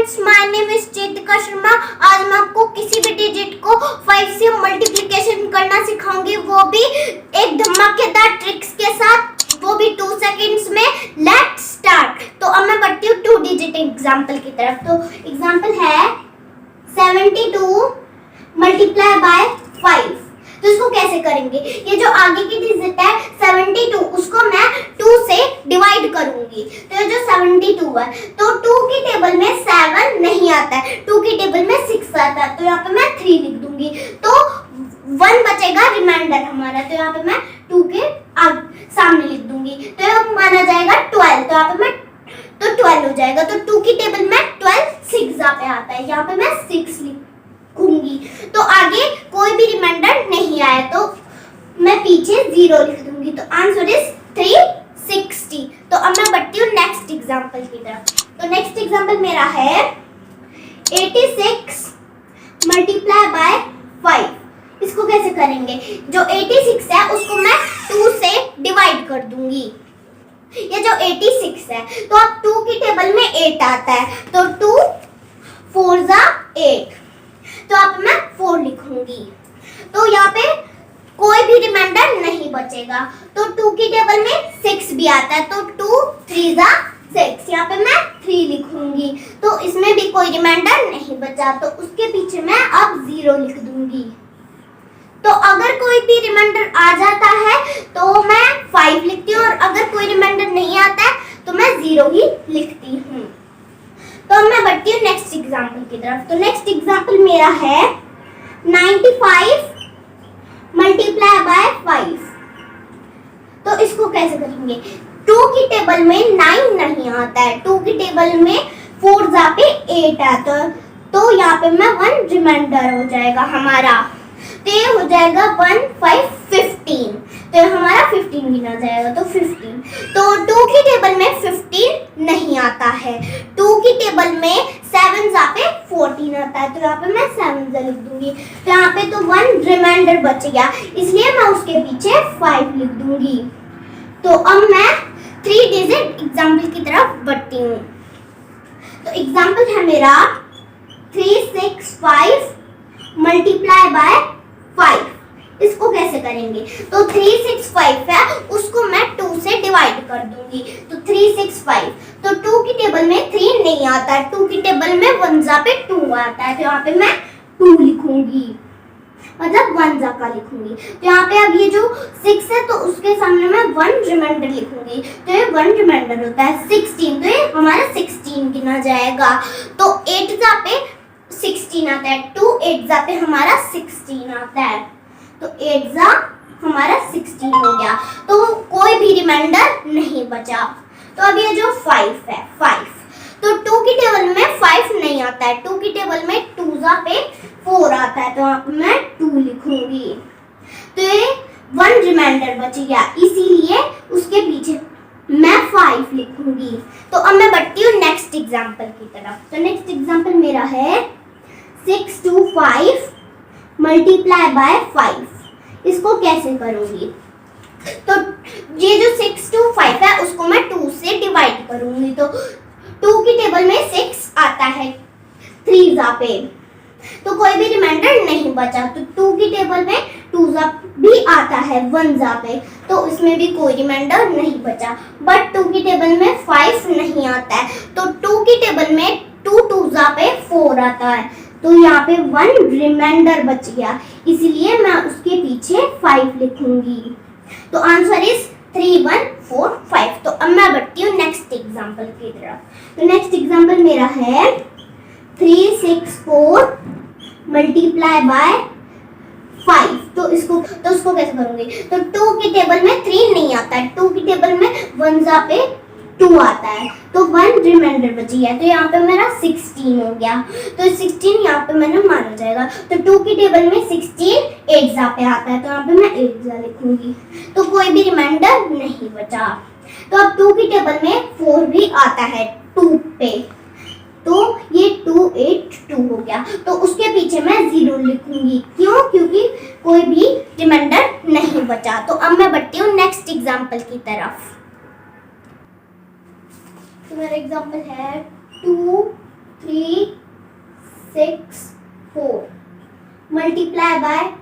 Friends, my name is Chetika Sharma. आज मैं आपको किसी भी डिजिट को 5 से मल्टीप्लिकेशन करना सिखाऊंगी, वो भी एक धमाकेदार ट्रिक्स के साथ, वो भी 2 सेकंड्स में। Let's start. तो अब मैं बढ़ती हूँ 2 डिजिट एग्जांपल की तरफ। तो एग्जांपल है 72 मल्टीप्लाई बाय 5। तो इसको कैसे करेंगे? ये जो आगे की डिजिट है 72, उसको मैं 2 से डिवाइड करूंगी। तो ये जो 72 है, तो 2 की टेबल में 7 नहीं आता है, 2 की टेबल में 6 आता है। तो यहाँ पे मैं 3 लिख दूंगी, तो 1 बचेगा रिमाइंडर हमारा। तो यहाँ पे मैं 2 के सामने लिख दूंगी, तो ये माना जाएगा 12। तो यहाँ पे मैं 12 हो जाएगा। तो 2 की टेबल में 12 6 पे आता है, यहाँ पे मैं 6 लिखूंगी। तो आगे कोई भी रिमाइंडर नहीं आया, तो मैं पीछे 0 लिख दूंगी। तो आंसर इज 360। तो अब मैं बढ़ती हूँ नेक्स्ट एग्जांपल की तरफ। तो नेक्स्ट एग्जांपल मेरा है 86 मल्टीप्लाई बाय 5। इसको कैसे करेंगे? जो 86 है उसको मैं 2 से डिवाइड कर दूंगी। ये जो 86 है, तो अब 2 की टेबल में 8 आता है, तो 2 4 जा 8। तो अब मैं 4 लिखूंगी। तो यहाँ पे कोई भी रिमाइंडर नहीं बचेगा। तो 2 की टेबल में 6 भी आता है, तो 2 3 जा 6। यहाँ पे मैं 3 लिखूंगी। तो इसमें भी कोई रिमाइंडर नहीं बचा, तो उसके पीछे मैं अब 0 लिख दूंगी। तो अगर कोई भी रिमाइंडर आ जाता है तो मैं 5 लिखती हूँ, और अगर कोई रिमाइंडर नहीं आता है तो मैं 0 ही लिखती हूँ। तो अब मैं बढ़ती हूँ नेक्स्ट एग्जांपल की तरफ। तो नेक्स्ट एग्जांपल मेरा है 95 मल्टीप्लाई बाय 5। तो इसको कैसे करेंगे? 2 की टेबल में 9 नहीं आता है, 2 की टेबल में 4 जा पे 8 आता है। तो यहाँ पे मैं 1 रिमाइंडर हो जाएगा हमारा। तो ये हो जाएगा 1 5 15। तो हमारा 15 गिना जाएगा, तो 15। तो 2 की टेबल में 15 नहीं आता है, 2 की टेबल में 7 जा पे 14 आता है। तो यहाँ पे मैं 7 जा लिख दूंगी। तो यहाँ पे तो 1 रिमाइंडर बच गया, इसलिए मैं उसके पीछे 5 लिख दूंगी। तो अब मैं 3 डिजिट एग्जाम्पल की तरफ बढ़ती हूँ। तो एग्जाम्पल है मेरा 365 मल्टीप्लाई बाय 5। इसको कैसे करेंगे? तो 365 है, उसको मैं 2 से डिवाइड कर दूंगी। तो 365, तो 2 की टेबल में 3 नहीं आता है, 2 की टेबल में 1 जा पे 2 आता है। तो यहाँ पे मैं 2 लिखूंगी, मतलब 1 जा का लिखूंगी। तो यहाँ पे अब ये जो 6 है, तो उसके सामने मैं 1 रिमाइंडर लिखूंगी। तो ये 1 रिमाइंडर होता है 16। तो ये हमारा 16 गिना जाएगा। तो 8 जा पे 16 आता है, 2 8 जा पे हमारा 16 आता है। तो 8 जा हमारा 16 हो गया। तो कोई भी रिमाइंडर नहीं बचा। तो अब ये जो 5 है, 5, तो 2 की टेबल में 5 नहीं आता है, 2 की टेबल में 2 जा पे 4 आता है। तो यहाँ पे मैं 2 लिखूंगी। तो ये 1 रिमाइंडर बच गया, इसीलिए उसके पीछे मैं 5 लिखूंगी। तो अब मैं बढ़ती हूँ नेक्स्ट एग्जांपल की तरफ। तो नेक्स्ट एग्जांपल मेरा है 625 मल्टीप्लाई बाय 5। इसको कैसे करूंगी? तो ये जो 625 है, उसको मैं 2 से डिवाइड करूंगी। तो 2 की टेबल में 6 आता है 3 जा पे, तो कोई भी रिमाइंडर नहीं बचा। तो 2 की टेबल में 2 जा भी आता है 1 जा पे, तो इसमें भी कोई रिमाइंडर नहीं बचा। बट 2 की टेबल में 5 नहीं आता है, तो 2 की टेबल में 2 जा पे 4 आता है। तो यहाँ पे 1 रिमाइंडर बच गया, इसलिए मैं उसके पीछे 5 लिखूंगी। तो आंसर इज 3 1 4 5। तो अब मैं बढ़ती हूँ नेक्स्ट एग्जांपल की तरफ। तो नेक्स्ट एग्जांपल मेरा है 364 मल्टीप्लाई बाय 5। तो उसको कैसे करूंगी? तो 2 की टेबल में 3 नहीं आता है, 2 की टेबल में 1 जा पे 2 आता है, तो 1 रिमाइंडर बची है। तो यहाँ पे मेरा 16 हो गया। तो 16 यहाँ पे मैंने माना जाएगा। तो 2 की टेबल में 16 8 जा पे आता है, तो यहाँ पे मैं 8 जा लिखूंगी। तो कोई भी रिमाइंडर नहीं बचा। तो अब 2 की टेबल में 4 भी आता है 2 पे, तो ये 2 8 2 हो गया। तो उसके पीछे मैं 0 लिखूंगी। क्यों? क्योंकि कोई भी रिमाइंडर नहीं बचा। तो अब मैं बढ़ती हूँ नेक्स्ट एग्जांपल की तरफ। तो मेरा एग्जांपल है 2 3 मल्टीप्लाई बाय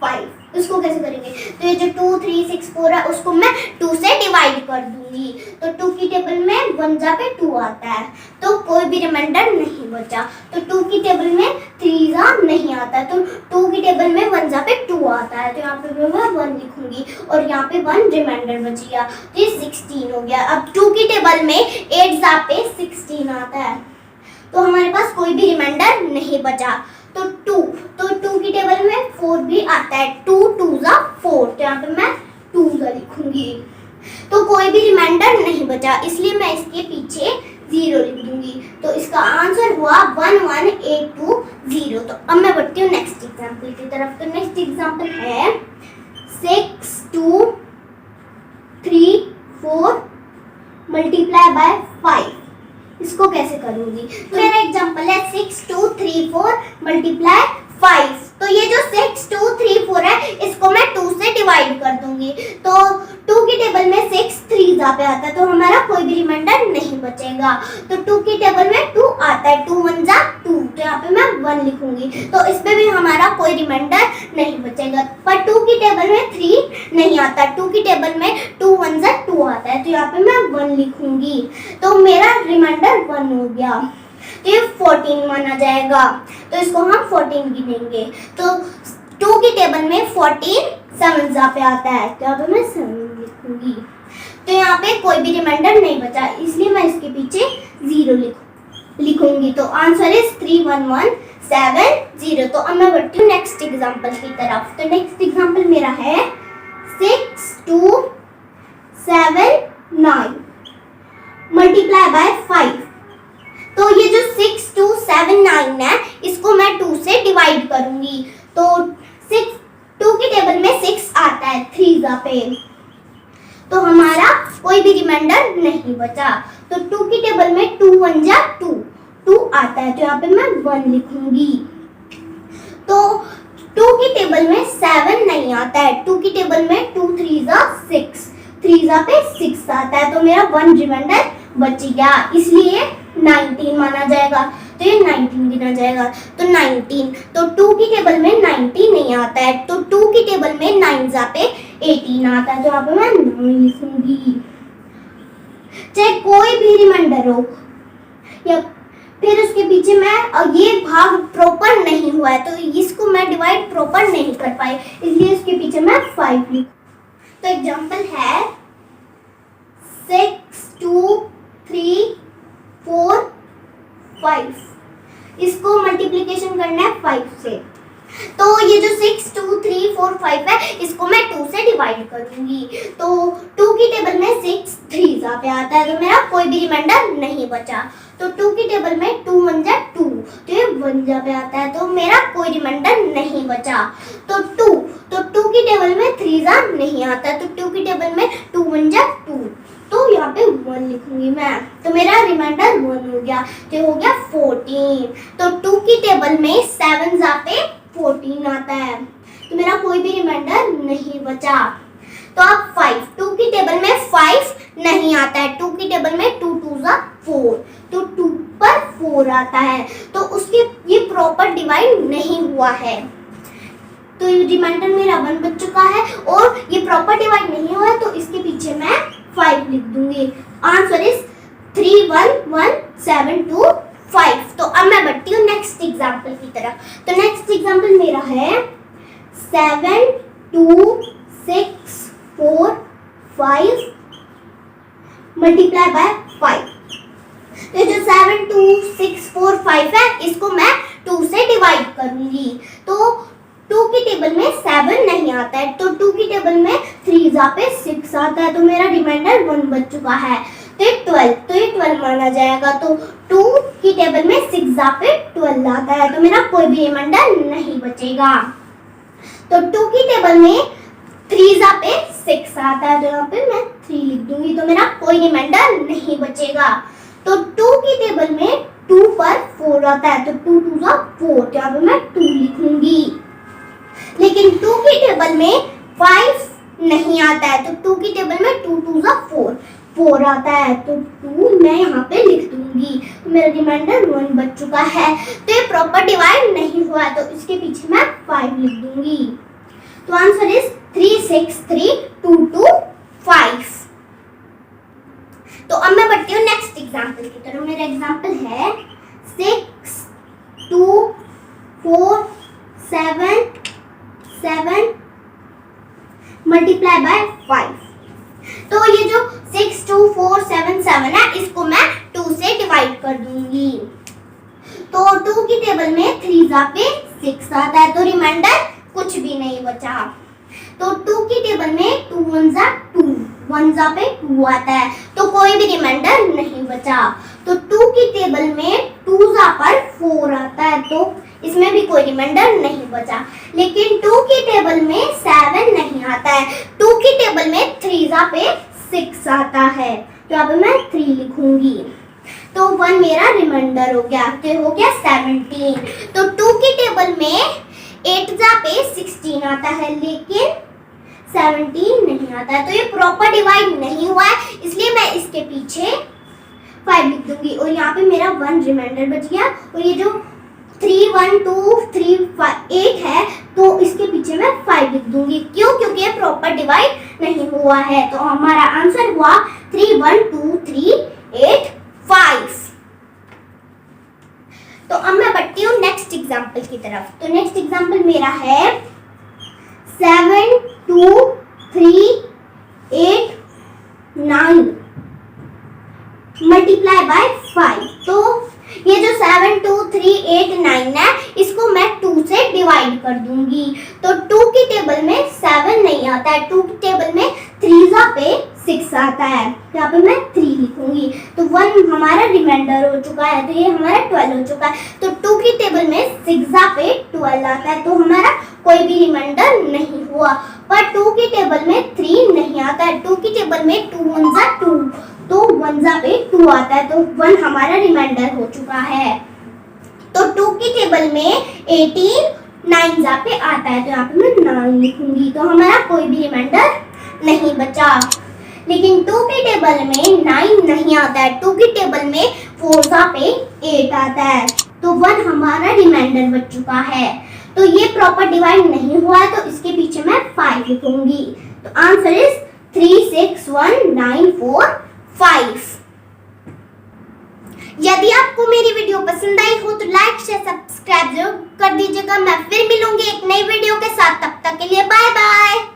5। इसको कैसे करेंगे? तो ये जो 2 3 6 4 है उसको मैं 2 से डिवाइड कर दूंगी। तो 2 की टेबल में 1 जा पे 2 आता है, तो कोई भी रिमाइंडर नहीं बचा। तो 2 की टेबल में 3 जा नहीं आता है, तो 2 की टेबल में 1 जा पे 2 आता है, तो यहाँ पे मैं 1 लिखूंगी और यहाँ पे 1 रिमाइंडर बच गया, तो ये 16 हो गया। अब 2 की टेबल में 8 जा पे 16 आता है, तो हमारे पास कोई भी रिमाइंडर नहीं बचा। तो 2 की टेबल में 4 भी आता है, 2 2 जा 4, तो यहाँ पे मैं 2 जा लिखूंगी। तो कोई भी रिमाइंडर नहीं बचा, इसलिए मैं इसके पीछे 0 लिख दूंगी। तो इसका आंसर हुआ 1 1 8 2 0। तो अब मैं बढ़ती हूँ नेक्स्ट एग्जाम्पल की तरफ। तो नेक्स्ट एग्जाम्पल है 6 2 3 4 मल्टीप्लाई बाय 5। इसको कैसे करूंगी? तो मेरा एग्जांपल है 6 2 3 4 मल्टीप्लाई 5। तो ये जो 6 2 3 4 है इसको मैं 2 से डिवाइड कर दूंगी। तो 2 की टेबल में 6 3 जा पे आता है, तो हमारा कोई भी रिमाइंडर नहीं बचेगा। तो 2 की टेबल में 2 आता है, 2 1 जा 2, तो यहाँ पे मैं 1 लिखूंगी। तो इस पे भी हमारा कोई रिमाइंडर नहीं बचेगा। पर 2 की टेबल में 3 नहीं आता, 2 की टेबल में 2 1 जा 2 आता है, तो यहाँ पे मैं 1 लिखूंगी। तो मेरा रिमाइंडर 1 हो गया, तो ये 14 माना जाएगा। तो इसको हम 14 गिनेंगे। तो 2 की टेबल में 14 7 जा पे आता है, तो यहाँ पे मैं 7 लिखूंगी। तो यहाँ पे कोई भी रिमाइंडर नहीं बचा, इसलिए मैं इसके पीछे 0 लिखूंगी। तो आंसर इज 3 1 1 7 0। तो अब मैं बढ़ती हूँ नेक्स्ट एग्जाम्पल की तरफ। तो नेक्स्ट एग्जाम्पल मेरा है 6 2 7 9 मल्टीप्लाई बाय 5। तो ये जो 6 2 7 9 है इसको मैं 2 से डिवाइड करूंगी। तो 2 की टेबल में 6 आता है 3 जा पे, तो हमारा कोई भी रिमाइंडर नहीं बचा। तो 2 की टेबल में 2 1 जा 2 आता है, तो यहाँ पे मैं 1 लिखूंगी। तो 2 की टेबल में 7 नहीं आता है, 2 की टेबल में 2 3 जा 6, 3 जा पे 6 आता है, तो मेरा 1 रिमाइंडर बच गया, इसलिए 19 माना जाएगा। तो ये 19 गिना जाएगा। तो 19, तो 2 की टेबल में 90 नहीं आता है, तो 2 की टेबल में 9 जा पे 18 आता है, तो यहाँ पे मैं 9 लिखूंगी। चाहे कोई भी रिमाइंडर हो या फिर उसके पीछे मैं ये भाग प्रॉपर नहीं हुआ है, तो इसको मैं डिवाइड प्रॉपर नहीं कर पाई, इसलिए इसके पीछे मैं 5 लिखूं। तो एग्जांपल है 6 2 3 4 5। इसको मल्टीप्लिकेशन करना है 5 से। तो ये जो 6 2 3 4 5 है इसको मैं 2 से डिवाइड करूंगी। तो 2 की टेबल में 6 3 जा पे आता है, तो मेरा कोई भी रिमाइंडर नहीं बचा। तो 2 की टेबल में 2 1 जा 2, तो ये 1 जा पे आता है, तो मेरा कोई रिमाइंडर नहीं बचा। तो 2 की टेबल में 3 जा नहीं आता है, तो 2 की टेबल में 2 1 जा 2, तो यहाँ पे 1 लिखूंगी मैं। तो मेरा रिमाइंडर 1 हो गया, तो हो गया 14। तो 2 की टेबल में 7 जा पे 14 आता है, तो मेरा कोई भी रिमाइंडर नहीं बचा। तो अब 5, 2 की टेबल में 5 नहीं आता है, 2 की टेबल में 2 2 जा 4, तो 2 पर 4 आता है, तो उसके ये प्रॉपर डिवाइड नहीं हुआ है, तो ये रिमाइंडर मेरा 1 बच चुका है और ये प्रॉपर डिवाइड नहीं हुआ है, तो इसके पीछे मैं 5 लिख दूंगी। Answer is 3 1 1 7 2 5। तो अब मैं बढ़ती हूँ नेक्स्ट एग्जाम्पल की तरफ। तो नेक्स्ट एग्जाम्पल मेरा है 7 2 6 4 5 मल्टीप्लाई बाय 5। तो जो 7 2 6 4 5 है इसको मैं 2 से डिवाइड करूंगी। तो 2 की टेबल में 7 नहीं आता है, तो 2 की टेबल में 3 जा पे 6 आता है, तो मेरा रिमाइंडर 1 बच चुका है। तो ये 12, तो ये 12 माना जाएगा। तो 2 की टेबल में 6 जा पे 12 आता है, तो मेरा कोई भी रिमाइंडर नहीं बचेगा। तो 2 की टेबल में 3 जा पे 6 आता है, तो यहाँ पे मैं 3 लिख दूंगी, तो मेरा कोई रिमाइंडर नहीं बचेगा। तो 2 की टेबल में 2 पर 4 आता है, तो 2 2 जा 4, तो यहाँ पे मैं 2 लिखूंगी। लेकिन 2 की टेबल में 5 नहीं आता है, तो 2 की टेबल में 2 2 जा 4, 4 आता है, तो 2 मैं यहाँ पे लिख दूंगी, तो मेरा रिमाइंडर 1 बच चुका है। तो ये प्रॉपर डिवाइड नहीं हुआ है, तो इसके पीछे मैं 5 लिख दूंगी। तो आंसर इज 3 6 3 2 2 5। तो अब मैं बढ़ती हूँ नेक्स्ट एग्जाम्पल की तरफ। मेरा एग्जाम्पल है 6 2 4 7 7 मल्टीप्लाई बाय 5। तो ये जो 6 2 4 7 7 है, इसको मैं 2 से डिवाइड कर दूंगी। तो 2 की टेबल में 3 जा पे 6 आता है, तो रिमाइंडर कुछ भी नहीं बचा। तो 2 की टेबल में 2 1 जा 2, 1 जा पे 2 आता है, तो कोई भी रिमाइंडर नहीं बचा। तो 2 की टेबल में 2 जा पर 4 आता है, तो इसमें भी कोई रिमाइंडर नहीं बचा। लेकिन 2 की टेबल में 7 नहीं आता है, 2 की टेबल में 3 जा पे 6 आता है, तो यहाँ पे मैं 3 लिखूंगी। तो 1 मेरा रिमाइंडर हो गया, तो हो गया 17। तो 2 की टेबल में 8 जा पे 16 आता है, लेकिन 17 नहीं आता है, तो ये प्रॉपर डिवाइड नहीं हुआ है, इसलिए मैं इसके पीछे 5 लिख दूंगी। और यहाँ पे मेरा 1 रिमाइंडर बच गया। और ये जो 3 1 2 3 5 8 है, तो इसके पीछे मैं 5 लिख दूंगी। क्यों? क्योंकि ये प्रॉपर डिवाइड नहीं हुआ है। तो हमारा आंसर हुआ 3 1 2 3 8 5। तो अब मैं बढ़ती हूँ नेक्स्ट एग्जाम्पल की तरफ। तो नेक्स्ट एग्जाम्पल मेरा है 7 2 3 8 9 मल्टीप्लाई बाय 5। तो ये जो 7 2 3 8 9 है, इसको मैं 2 से डिवाइड कर दूंगी। तो 2 की टेबल में 7 नहीं आता है, 2 की टेबल में 3 जा पे 6 आता है, तो यहाँ पे मैं 3 लिखूंगी। तो 1 हमारा रिमाइंडर हो चुका है, तो ये हमारा 12 हो चुका है। तो 2 की टेबल में 6 जा पे 12 आता है, तो हमारा कोई भी रिमाइंडर नहीं हुआ। पर 2 की टेबल में 3 नहीं आता है, 2 की टेबल में 2 1 जा 2, तो 1 जा पे 2 आता है, तो 1 हमारा रिमाइंडर हो चुका है। तो 2 की टेबल में 18 9 जा पे आता है, तो यहाँ पे मैं 9 लिखूंगी। तो हमारा कोई भी रिमाइंडर नहीं बचा। लेकिन 2 की टेबल में 9 नहीं आता है, 2 की टेबल में 4 जा पे 8 आता है, तो 1 हमारा रिमाइंडर बच चुका है। तो ये प्रॉपर डिवाइड नहीं हुआ है, तो इसके पीछे मैं 5 लिखूंगी। तो आंसर इज 3 6 1 9 4 5। यदि आपको मेरी वीडियो पसंद आई हो तो लाइक शेयर सब्सक्राइब जरूर कर दीजिएगा। मैं फिर मिलूंगी एक नई वीडियो के साथ, तब तक के लिए बाय बाय।